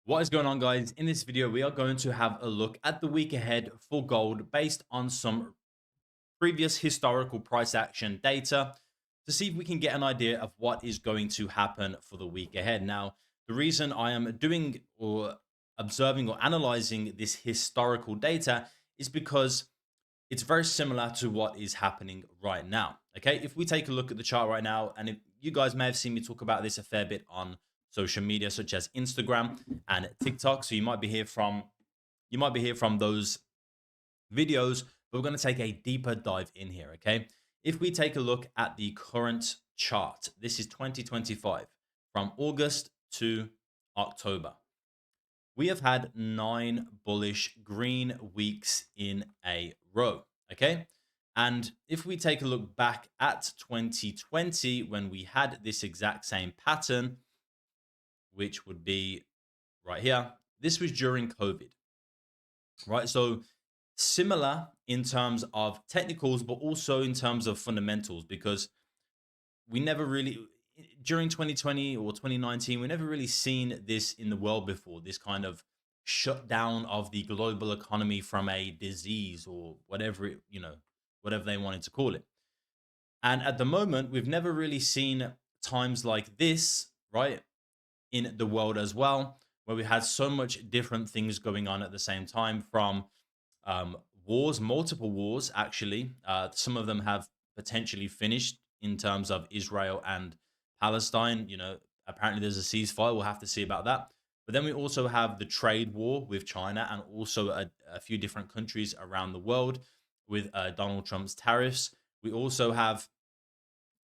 What is going on, guys? In this video, we are going to have a look at the week ahead for gold based on some previous historical price action data to see if we can get an idea of what is going to happen for the week ahead. Now, the reason I am doing or observing or analyzing this historical data is because it's very similar to what is happening right now. Okay, if we take a look at the chart right now, and if you guys may have seen me talk about this a fair bit on social media such as Instagram and TikTok, so you might be here from those videos, but we're going to take a deeper dive in here. Okay, if we take a look at the current chart, this is 2025 from August to October. We have had 9 bullish green weeks in a row. Okay. And if we take a look back at 2020, when we had this exact same pattern, which would be right here, this was during COVID, right? So similar in terms of technicals, but also in terms of fundamentals, because we never really during 2020 or 2019 we never really seen this in the world before, this kind of shutdown of the global economy from a disease or whatever whatever they wanted to call it. And at the moment we've never really seen times like this, right, in the world as well, where we had so much different things going on at the same time, from um, wars, multiple wars, actually. Some of them have potentially finished in terms of Israel and Palestine. Apparently there's a ceasefire. We'll have to see about that. But then we also have the trade war with China and also a few different countries around the world with Donald Trump's tariffs. We also have,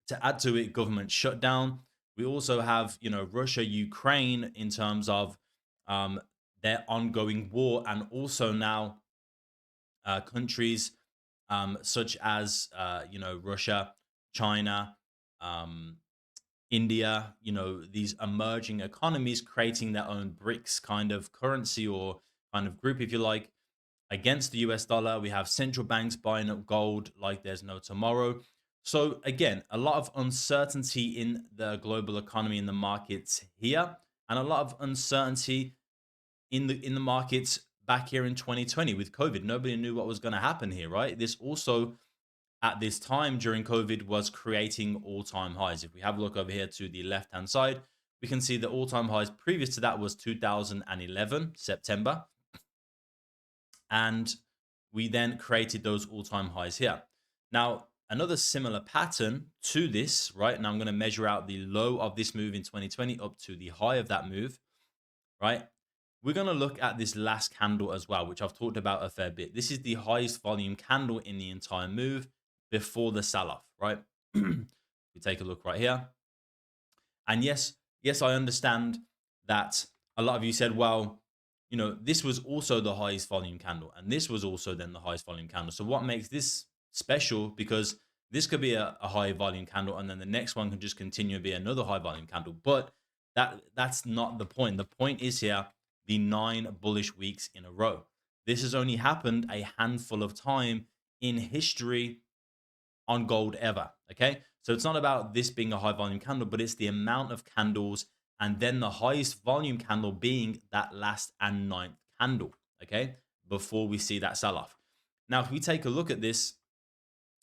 to add to it, government shutdown. We also have, Russia, Ukraine in terms of um, their ongoing war, and also now countries such as Russia, China, um, India. These emerging economies creating their own BRICS kind of currency, or kind of group, if you like, against the US dollar. We have central banks buying up gold like there's no tomorrow. So again, a lot of uncertainty in the global economy, in the markets here, and a lot of uncertainty in the markets back here in 2020 with COVID. Nobody knew what was going to happen here, right? This also, at this time during COVID, was creating all-time highs. If we have a look over here to the left-hand side, we can see the all-time highs previous to that was 2011 September, and we then created those all-time highs here. Now, another similar pattern to this, right? Now I'm going to measure out the low of this move in 2020 up to the high of that move, right? We're going to look at this last candle as well, which I've talked about a fair bit. This is the highest volume candle in the entire move before the sell-off, right? We take a look right here. And yes, I understand that a lot of you said, well, this was also the highest volume candle, and this was also then the highest volume candle. So what makes this special? Because this could be a high volume candle, and then the next one can just continue to be another high volume candle. But that's not the point. The point is here the 9 bullish weeks in a row. This has only happened a handful of time in history on gold ever. Okay. So it's not about this being a high volume candle, but it's the amount of candles, and then the highest volume candle being that last and ninth candle. Okay. Before we see that sell off. Now, if we take a look at this,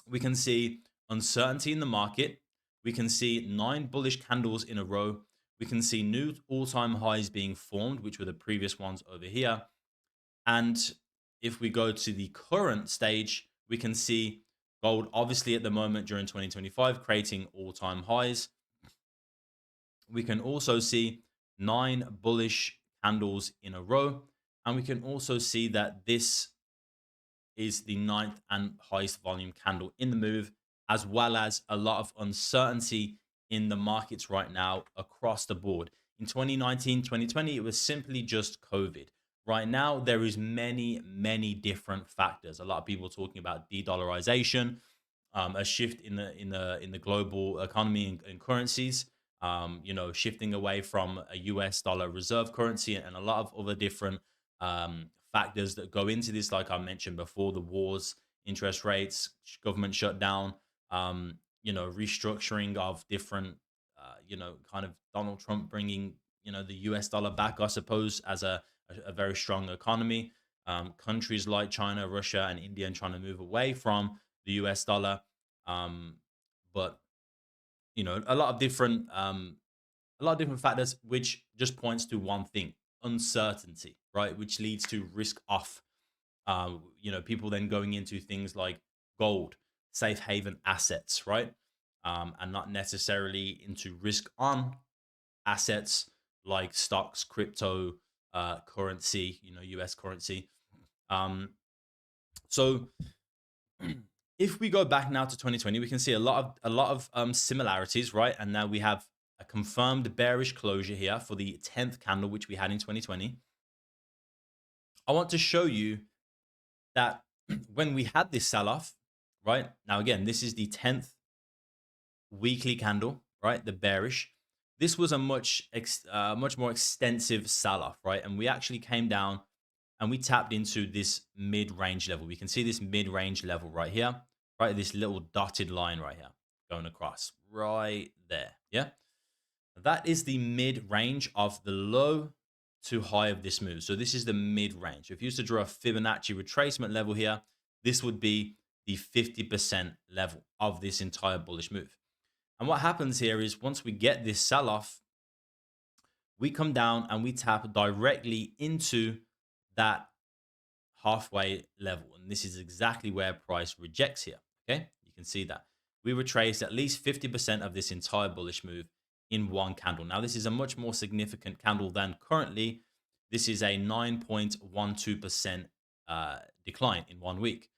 we can see uncertainty in the market. We can see 9 bullish candles in a row. We can see new all-time highs being formed, which were the previous ones over here. And if we go to the current stage, we can see gold, obviously, at the moment during 2025, creating all-time highs. We can also see 9 bullish candles in a row. And we can also see that this is the ninth and highest volume candle in the move, as well as a lot of uncertainty in the markets right now across the board. In 2019, 2020, it was simply just COVID. Right now, there is many different factors. A lot of people talking about de-dollarization, a shift in the global economy and currencies. Shifting away from a US dollar reserve currency, and a lot of other different factors that go into this, like I mentioned before: the wars, interest rates, government shutdown, restructuring of different, kind of Donald Trump bringing the US dollar back, I suppose, as a very strong economy. Countries like China, Russia, and India are trying to move away from the US dollar. Um, but a lot of different factors, which just points to one thing: uncertainty, right? Which leads to risk off. People then going into things like gold, safe haven assets, right? And not necessarily into risk on assets like stocks, crypto, currency, US currency. So if we go back now to 2020, we can see a lot of similarities, right? And now we have a confirmed bearish closure here for the 10th candle, which we had in 2020. I want to show you that when we had this sell-off, right? Now, again, this is the 10th weekly candle, right? The bearish. This was a much more extensive sell-off, right? And we actually came down and we tapped into this mid-range level. We can see this mid-range level right here, right? This little dotted line right here going across right there. Yeah. That is the mid-range of the low to high of this move. So this is the mid-range. If you used to draw a Fibonacci retracement level here, this would be the 50% level of this entire bullish move. And what happens here is once we get this sell-off, we come down and we tap directly into that halfway level. And this is exactly where price rejects here. Okay, you can see that. We retraced at least 50% of this entire bullish move in one candle. Now, this is a much more significant candle than currently. This is a 9.12% decline in 1 week.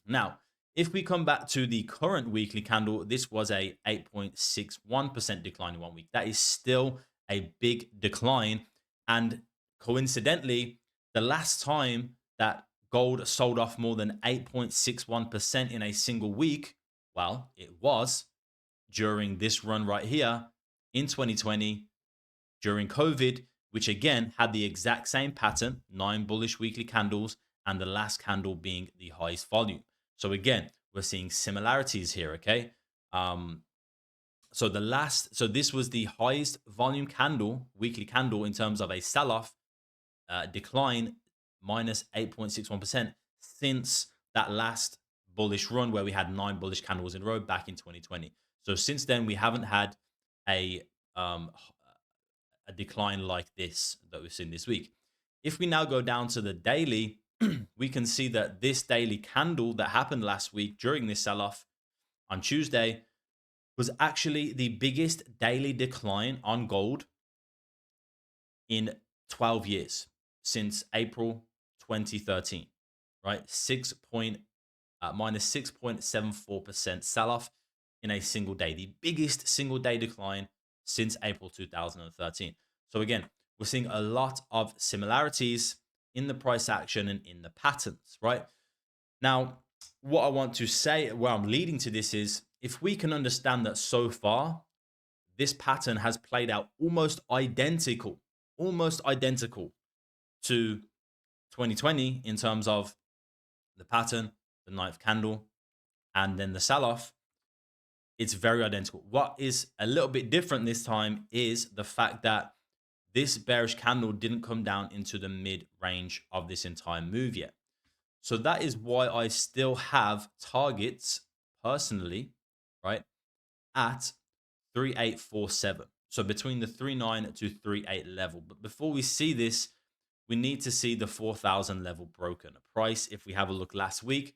Now, if we come back to the current weekly candle, this was a 8.61% decline in 1 week. That is still a big decline. And coincidentally, the last time that gold sold off more than 8.61% in a single week, well, it was during this run right here in 2020 during COVID, which again had the exact same pattern, 9 bullish weekly candles, and the last candle being the highest volume. So again, we're seeing similarities here, okay? So this was the highest volume candle, weekly candle in terms of a sell-off decline, minus 8.61% since that last bullish run where we had 9 bullish candles in a row back in 2020. So since then, we haven't had a decline like this that we've seen this week. If we now go down to the daily, we can see that this daily candle that happened last week during this sell-off on Tuesday was actually the biggest daily decline on gold in 12 years since April 2013, right? Minus 6.74% sell-off in a single day, the biggest single day decline since April 2013. So again, we're seeing a lot of similarities in the price action and in the patterns, right? Now, what I want to say, where I'm leading to this is, if we can understand that so far, this pattern has played out almost identical to 2020 in terms of the pattern, the ninth candle, and then the sell-off. It's very identical. What is a little bit different this time is the fact that this bearish candle didn't come down into the mid-range of this entire move yet. So that is why I still have targets personally, right, at 3847. So between the 39 to 38 level. But before we see this, we need to see the 4,000 level broken. Price, if we have a look last week,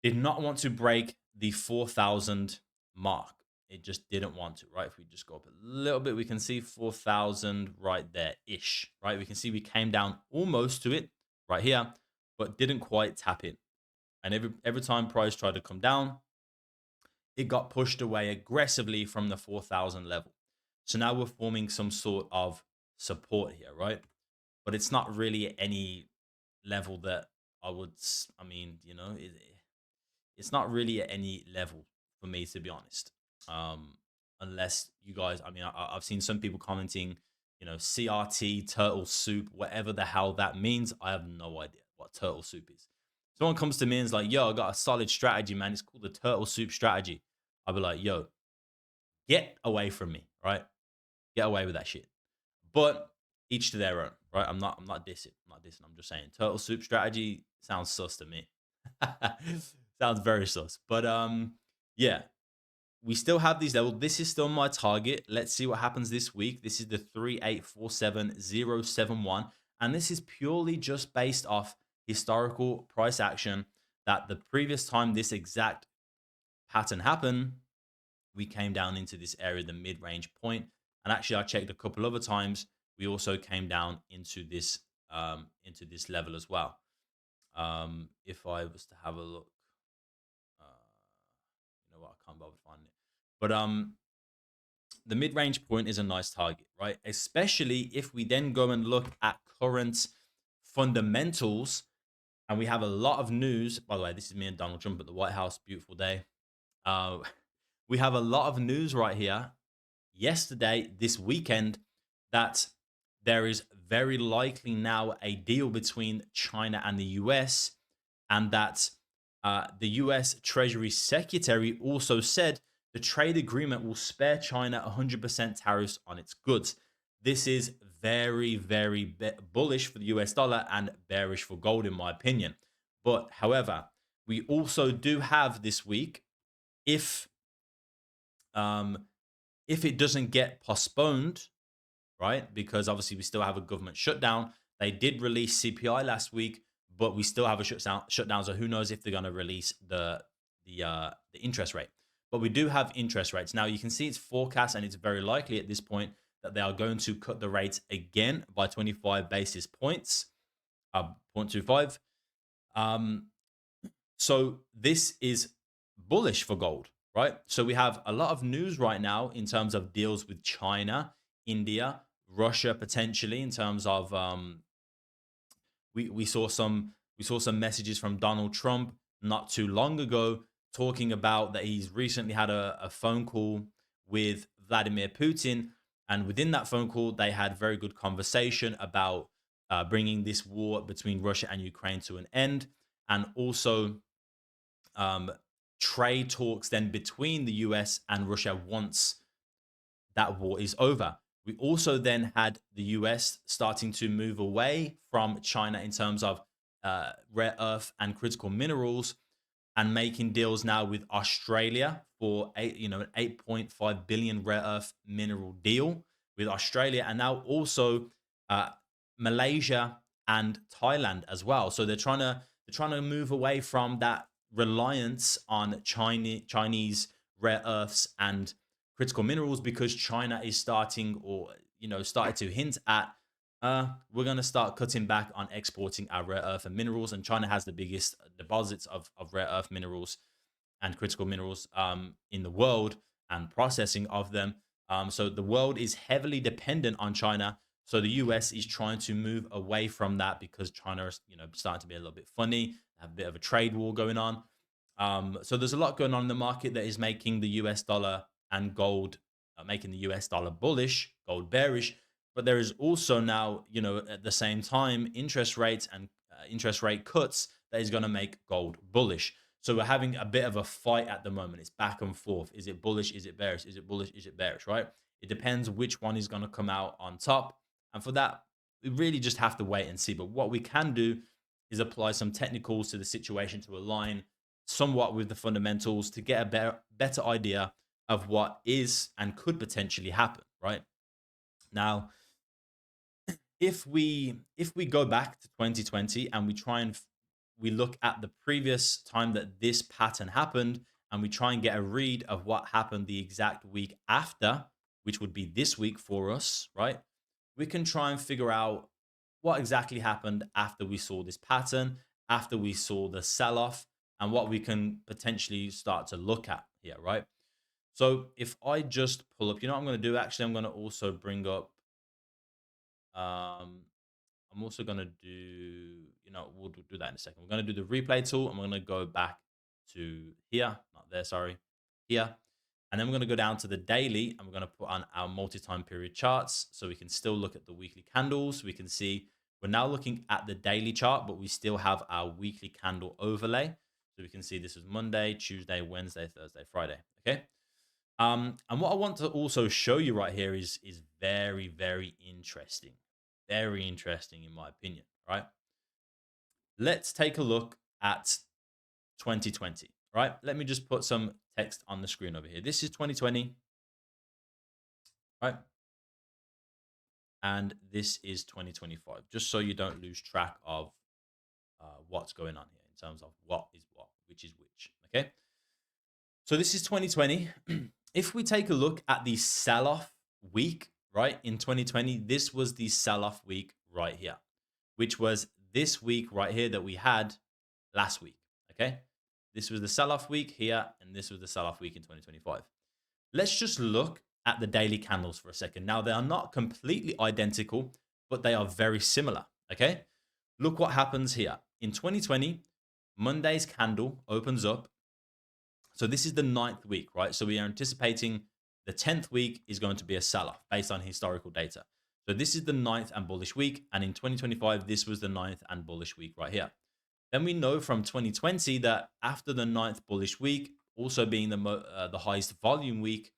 did not want to break the 4,000 mark. It just didn't want to, right? If we just go up a little bit, we can see 4,000 right there-ish, right? We can see we came down almost to it right here, but didn't quite tap in. And every time price tried to come down, it got pushed away aggressively from the 4,000 level. So now we're forming some sort of support here, right? But it's not really any level that it's not really at any level for me, to be honest. Unless you guys, I've seen some people commenting, CRT, turtle soup, whatever the hell that means. I have no idea what turtle soup is. Someone comes to me and is like, yo, I got a solid strategy, man. It's called the turtle soup strategy. I'll be like, yo, get away from me, right? Get away with that shit. But each to their own, right? I'm not dissing. I'm not dissing. I'm just saying turtle soup strategy sounds sus to me. Sounds very sus. But yeah, we still have these levels. This is still my target. Let's see what happens this week. This is the 3847071. And this is purely just based off historical price action that the previous time this exact pattern happened, we came down into this area, the mid-range point. And actually, I checked a couple other times. We also came down into this level as well. If I was to have a look, uh, you know what, I can't bother finding it. But the mid-range point is a nice target, right? Especially if we then go and look at current fundamentals, and we have a lot of news. By the way, this is me and Donald Trump at the White House. Beautiful day. Uh, we have a lot of news right here. Yesterday, this weekend, that there is very likely now a deal between China and the US, and that the US Treasury Secretary also said the trade agreement will spare China 100% tariffs on its goods. This is very, very bullish for the US dollar and bearish for gold, in my opinion. But however, we also do have this week, if it doesn't get postponed, right? Because obviously we still have a government shutdown. They did release CPI last week, but we still have a shutdown. So who knows if they're going to release the interest rate? But we do have interest rates now. You can see it's forecast, and it's very likely at this point that they are going to cut the rates again by 25 basis points, 0.25. So this is bullish for gold, right? So we have a lot of news right now in terms of deals with China, India, Russia, potentially, in terms of we saw some messages from Donald Trump not too long ago talking about that he's recently had a phone call with Vladimir Putin, and within that phone call they had very good conversation about bringing this war between Russia and Ukraine to an end, and also trade talks then between the US and Russia once that war is over. We also then had the US starting to move away from China in terms of rare earth and critical minerals, and making deals now with Australia for an 8.5 billion rare earth mineral deal with Australia, and now also Malaysia and Thailand as well. So they're trying to move away from that reliance on Chinese rare earths and critical minerals, because China is starting, or started to hint at, we're going to start cutting back on exporting our rare earth and minerals. And China has the biggest deposits of rare earth minerals and critical minerals in the world, and processing of them. So the world is heavily dependent on China. So the US is trying to move away from that, because China is starting to be a little bit funny, have a bit of a trade war going on. So there's a lot going on in the market that is making the US dollar and gold, making the US dollar bullish, gold bearish. But there is also now, at the same time, interest rates and interest rate cuts that is going to make gold bullish. So we're having a bit of a fight at the moment. It's back and forth. Is it bullish? Is it bearish? Is it bullish? Is it bearish? Right? It depends which one is going to come out on top. And for that, we really just have to wait and see. But what we can do is apply some technicals to the situation to align somewhat with the fundamentals, to get a better idea of what is and could potentially happen, right? Now, if we go back to 2020 and we try and we look at the previous time that this pattern happened, and we try and get a read of what happened the exact week after, which would be this week for us, right? We can try and figure out what exactly happened after we saw this pattern, after we saw the sell-off, and what we can potentially start to look at here, right? So if I just pull up, what I'm going to do? Actually, I'm going to also bring up, I'm also going to do, we'll do that in a second. We're going to do the replay tool, and we're going to go back to here, not there, sorry, here. And then we're going to go down to the daily, and we're going to put on our multi-time period charts, so we can still look at the weekly candles. We can see we're now looking at the daily chart, but we still have our weekly candle overlay. So we can see this is Monday, Tuesday, Wednesday, Thursday, Friday. Okay. And what I want to also show you right here is very, very interesting. Very interesting in my opinion, right? Let's take a look at 2020, right? Let me just put some text on the screen over here. This is 2020, right? And this is 2025, just so you don't lose track of what's going on here in terms of what is what, which is which, okay? So this is 2020. If we take a look at the sell-off week, right, in 2020, this was the sell-off week right here, which was this week right here that we had last week, okay? This was the sell-off week here, and this was the sell-off week in 2025. Let's just look at the daily candles for a second. Now, they are not completely identical, but they are very similar, okay? Look what happens here. In 2020, Monday's candle opens up. So this is the 9th week, right? So we are anticipating the 10th week is going to be a sell-off based on historical data. So this is the 9th and bullish week. And in 2025, this was the 9th and bullish week right here. Then we know from 2020 that after the 9th bullish week, also being the highest volume week,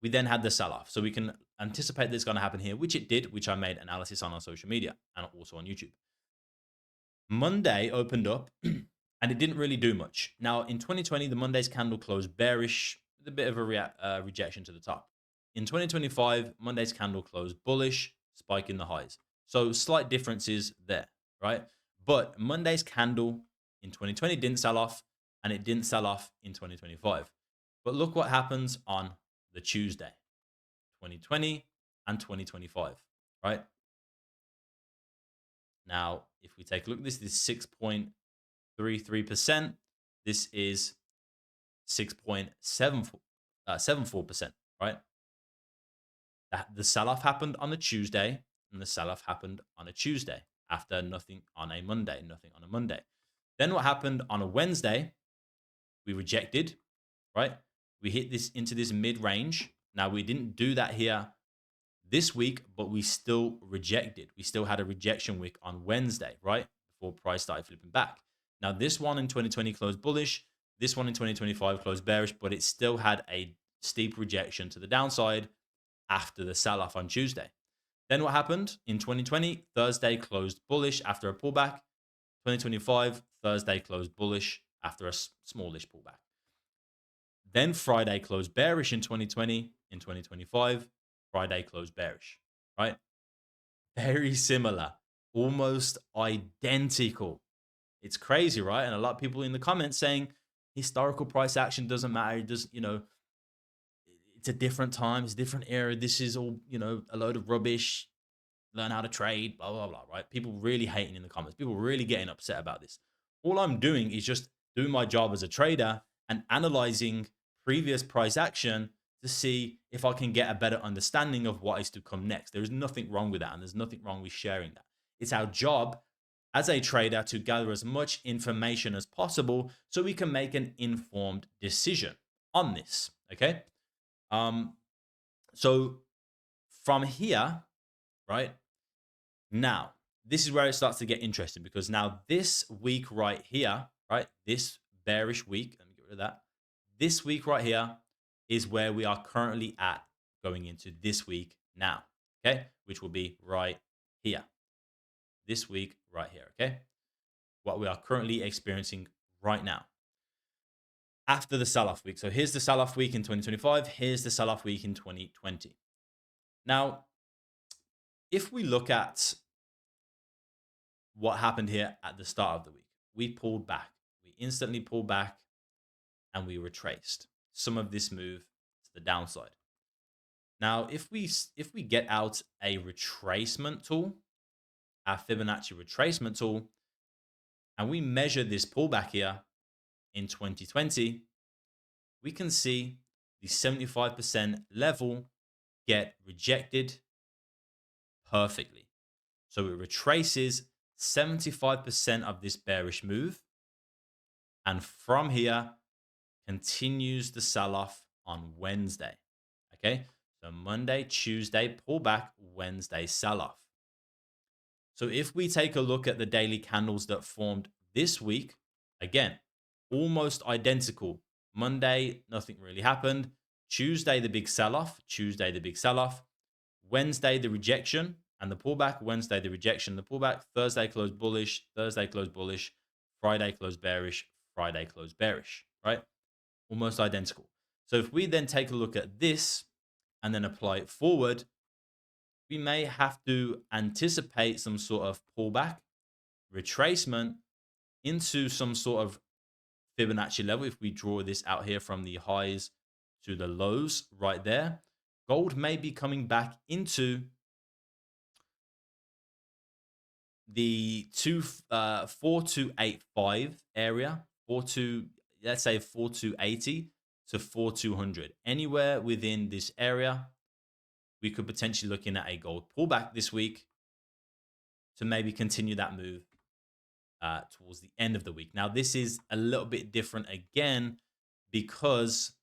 we then had the sell-off. So we can anticipate this is going to happen here, which it did, which I made analysis on social media and also on YouTube. Monday opened up and it didn't really do much. Now, in 2020, the Monday's candle closed bearish with a bit of a rejection to the top. In 2025, Monday's candle closed bullish, spike in the highs. So slight differences there, right? But Monday's candle in 2020 didn't sell off, and it didn't sell off in 2025. But look what happens on the Tuesday, 2020 and 2025, right? Now, if we take a look, this is 6.33%. This is 6.74%, right? The sell-off happened on the Tuesday, and the sell-off happened on a Tuesday after nothing on a Monday, nothing on a Monday. Then what happened on a Wednesday? We rejected, right? We hit this into this mid-range. Now, we didn't do that here this week, but we still rejected. We still had a rejection week on Wednesday, right? Before price started flipping back. Now, this one in 2020 closed bullish. This one in 2025 closed bearish, but it still had a steep rejection to the downside after the sell-off on Tuesday. Then what happened in 2020? Thursday closed bullish after a pullback. 2025, Thursday closed bullish after a smallish pullback. Then Friday closed bearish in 2020. In 2025, Friday closed bearish, right? Very similar, almost identical. It's crazy, right? And a lot of people in the comments saying historical price action doesn't matter. It does, it's a different time, it's a different era. This is all, a load of rubbish. Learn how to trade, blah, blah, blah, right? People really hating in the comments. People really getting upset about this. All I'm doing is just doing my job as a trader and analyzing previous price action to see if I can get a better understanding of what is to come next. There is nothing wrong with that, and there's nothing wrong with sharing that. It's our job as a trader to gather as much information as possible so we can make an informed decision on this, okay? So from here, right, now, this is where it starts to get interesting because now this week right here, right, this bearish week, let me get rid of that. This week right here is where we are currently at going into this week now, okay, which will be right here. This week right here, okay, what we are currently experiencing right now after the sell-off week. So here's the sell-off week in 2025. Here's the sell-off week in 2020. Now, if we look at what happened here at the start of the week, we pulled back. We instantly pulled back and we retraced some of this move to the downside. Now, if we get out a retracement tool, our Fibonacci retracement tool, and we measure this pullback here in 2020, we can see the 75% level get rejected perfectly. So it retraces 75% of this bearish move, and from here continues the sell-off on Wednesday. Okay, so Monday, Tuesday pullback, Wednesday sell-off. So if we take a look at the daily candles that formed this week, again, almost identical Monday, nothing really happened. Tuesday, the big sell-off. Tuesday, the big sell-off. Wednesday, the rejection and the pullback. Wednesday, the rejection, the pullback. Thursday closed bullish. Thursday closed bullish. Friday closed bearish. Friday closed bearish, right? Almost identical. So if we then take a look at this and then apply it forward, we may have to anticipate some sort of pullback, retracement into some sort of Fibonacci level. If we draw this out here from the highs to the lows right there, gold may be coming back into the 4285 area, let's say 4280 to 4200. Anywhere within this area, we could potentially looking at a gold pullback this week to maybe continue that move towards the end of the week. Now, this is a little bit different again because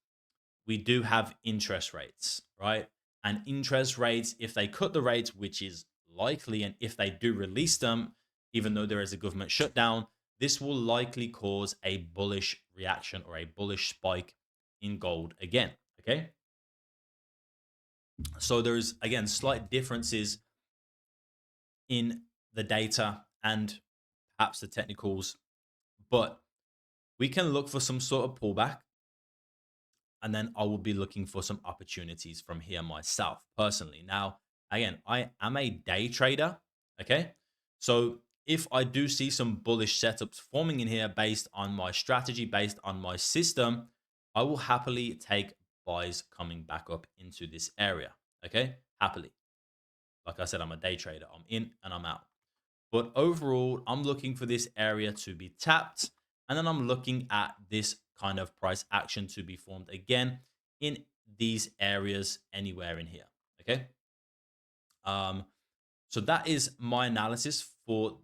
we do have interest rates, right? And interest rates, if they cut the rates, which is likely, and if they do release them, even though there is a government shutdown, this will likely cause a bullish reaction or a bullish spike in gold again, okay? So there's, again, slight differences in the data and perhaps the technicals, but we can look for some sort of pullback, and then I will be looking for some opportunities from here myself personally. Now, again, I am a day trader, okay? So if I do see some bullish setups forming in here based on my strategy, based on my system, I will happily take buys coming back up into this area, okay? Happily. Like I said, I'm a day trader. I'm in and I'm out. But overall, I'm looking for this area to be tapped. And then I'm looking at this kind of price action to be formed again in these areas anywhere in here. Okay. So that is my analysis for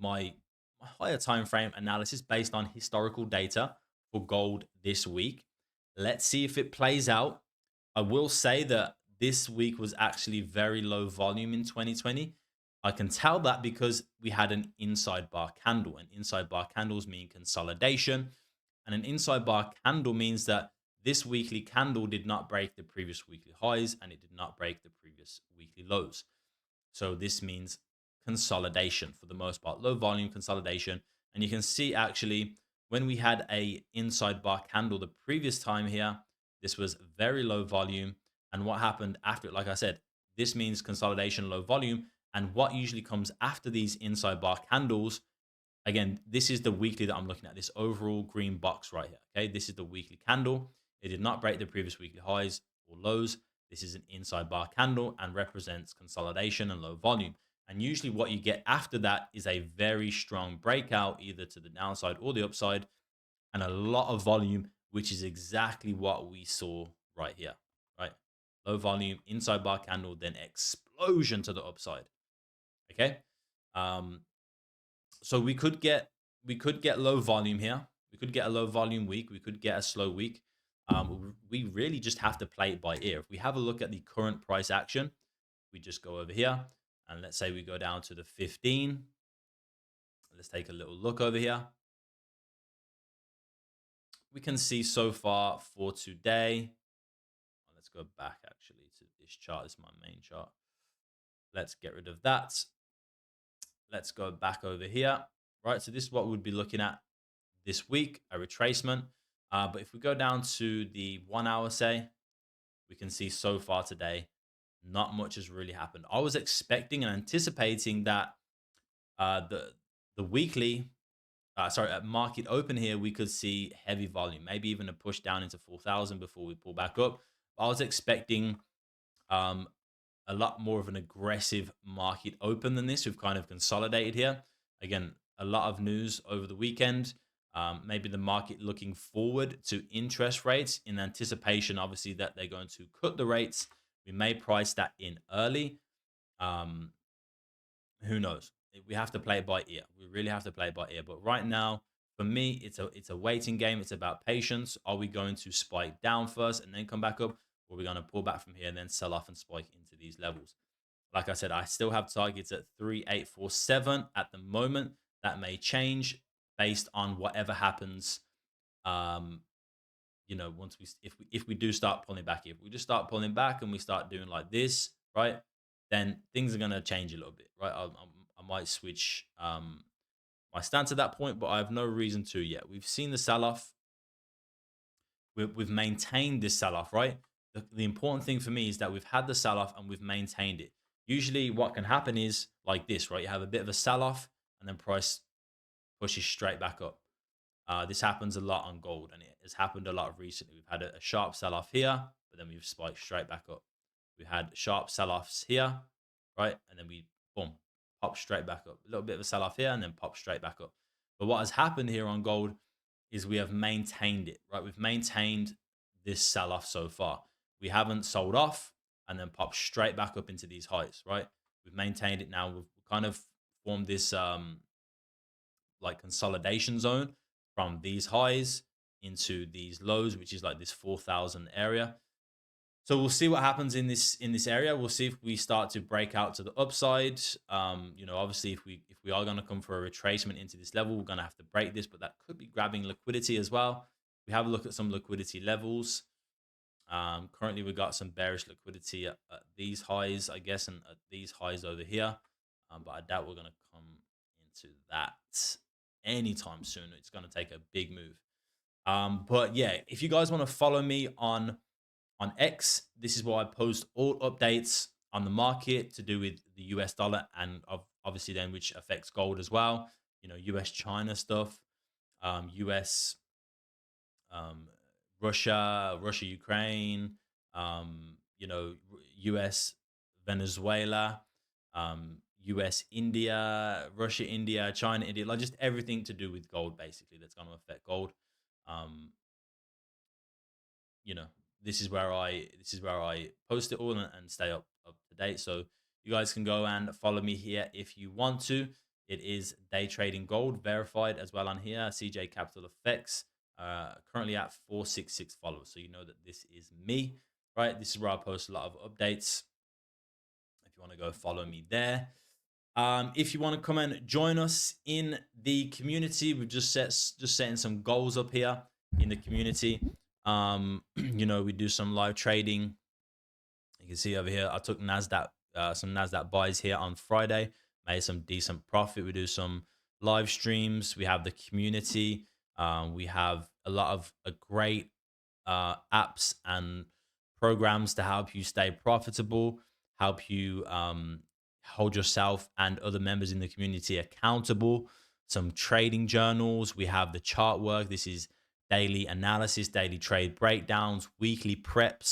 my higher time frame analysis based on historical data for gold this week. Let's see if it plays out. I will say that this week was actually very low volume in 2020. I can tell that because we had an inside bar candle, and inside bar candles mean consolidation. And an inside bar candle means that this weekly candle did not break the previous weekly highs and it did not break the previous weekly lows. So this means consolidation for the most part, low volume consolidation. And you can see actually when we had a inside bar candle the previous time here, this was very low volume. And what happened after it, like I said, this means consolidation, low volume. And what usually comes after these inside bar candles, again, this is the weekly that I'm looking at, this overall green box right here. Okay, this is the weekly candle. It did not break the previous weekly highs or lows. This is an inside bar candle and represents consolidation and low volume. And usually what you get after that is a very strong breakout, either to the downside or the upside, and a lot of volume, which is exactly what we saw right here, right? Low volume, inside bar candle, then explosion to the upside. Okay. So we could get low volume here. We could get a low volume week. We could get a slow week. We really just have to play it by ear. If we have a look at the current price action, we just go over here and let's say we go down to the 15. Let's take a little look over here. We can see so far for today. Let's go back actually to this chart. This is my main chart. Let's get rid of that. Let's go back over here. Right. So this is what we'd be looking at this week, a retracement. But if we go down to the 1 hour, say, we can see so far today, not much has really happened. I was expecting and anticipating that the weekly, at market open here, we could see heavy volume, maybe even a push down into 4,000 before we pull back up. I was expecting a lot more of an aggressive market open than this. We've kind of consolidated here. Again, a lot of news over the weekend. Maybe the market looking forward to interest rates in anticipation, obviously, that they're going to cut the rates. We may price that in early. Who knows? We have to play it by ear. We really have to play it by ear. But right now, for me, it's a waiting game. It's about patience. Are we going to spike down first and then come back up? Or are we going to pull back from here and then sell off and spike into these levels? Like I said, I still have targets at 3847 at the moment. That may change based on whatever happens once if we do start pulling back, if we just start pulling back and we start doing like this, right, then things are gonna change a little bit, right? I might switch my stance at that point, but I have no reason to yet. We've seen the sell off. We've maintained this sell off, right? The important thing for me is that we've had the sell off and we've maintained it. Usually, what can happen is like this, right? You have a bit of a sell off and then price pushes straight back up. This happens a lot on gold, and it has happened a lot recently. We've had a sharp sell off here, but then we've spiked straight back up. We had sharp sell offs here, right? And then we boom, pop straight back up. A little bit of a sell off here, and then pop straight back up. But what has happened here on gold is we have maintained it, right? We've maintained this sell off so far. We haven't sold off and then popped straight back up into these highs, right? We've maintained it now. We've kind of formed this like consolidation zone from these highs into these lows, which is like this 4,000 area. So we'll see what happens in this area. We'll see if we start to break out to the upside. Obviously, if we are going to come for a retracement into this level, we're going to have to break this, but that could be grabbing liquidity as well. We have a look at some liquidity levels. Currently, we got some bearish liquidity at these highs, I guess, and at these highs over here. But I doubt we're going to come into that anytime soon. It's going to take a big move. But yeah, if you guys want to follow me on X, this is where I post all updates on the market to do with the US dollar and obviously then which affects gold as well. US China stuff, US Russia Ukraine, US Venezuela, US India, Russia India, China India, like just everything to do with gold basically that's going to affect gold. you know, this is where I post it all and stay up to date. So you guys can go and follow me here if you want to. It is Day Trading Gold verified as well on here. CJ Capital Effects. Currently at 466 followers. So you know that this is me, right? This is where I post a lot of updates. If you want to go follow me there. If you want to come and join us in the community, we've just setting some goals up here in the community. We do some live trading. You can see over here, I took some Nasdaq buys here on Friday, made some decent profit. We do some live streams. We have the community. We have a lot of great apps and programs to help you stay profitable, help you hold yourself and other members in the community accountable. Some trading journals. We have the chart work. This is daily analysis, daily trade breakdowns, weekly prep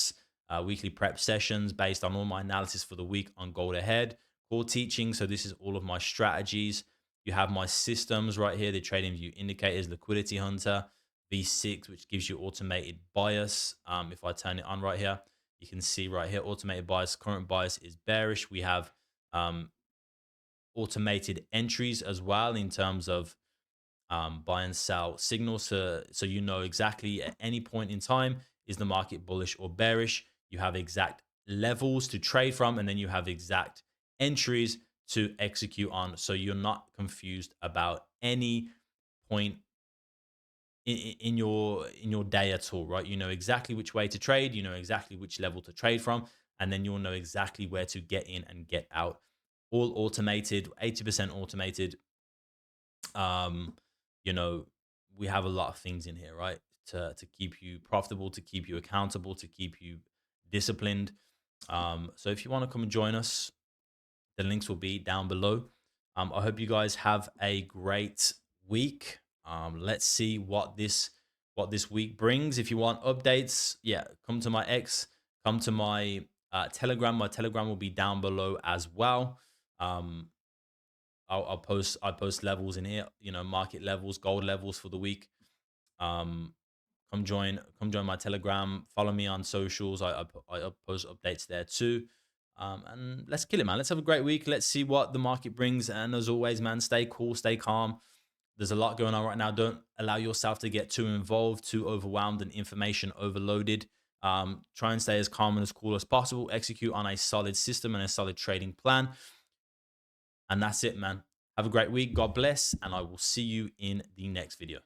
sessions based on all my analysis for the week on gold ahead, core teaching. So this is all of my strategies. You have my systems right here, the trading view indicators, liquidity hunter, V6, which gives you automated bias. If I turn it on right here, you can see right here, automated bias, current bias is bearish. We have automated entries as well in terms of buy and sell signals, so you know exactly at any point in time, is the market bullish or bearish. You have exact levels to trade from, and then you have exact entries to execute on, so you're not confused about any point in your day at all, right? You know exactly which way to trade, you know exactly which level to trade from, and then you'll know exactly where to get in and get out. All automated, 80% automated. We have a lot of things in here, right? To keep you profitable, to keep you accountable, to keep you disciplined. So if you want to come and join us, the links will be down below. I hope you guys have a great week. Let's see what this week brings. If you want updates, yeah, come to my X, come to my Telegram. My Telegram will be down below as well. I post levels in here, market levels, gold levels for the week. Come join my Telegram. Follow me on socials. I post updates there too. And let's kill it, man. Let's have a great week. Let's see what the market brings. And as always, man, stay cool, stay calm. There's a lot going on right now. Don't allow yourself to get too involved, too overwhelmed, and information overloaded. Try and stay as calm and as cool as possible. Execute on a solid system and a solid trading plan. And that's it, man. Have a great week. God bless. And I will see you in the next video.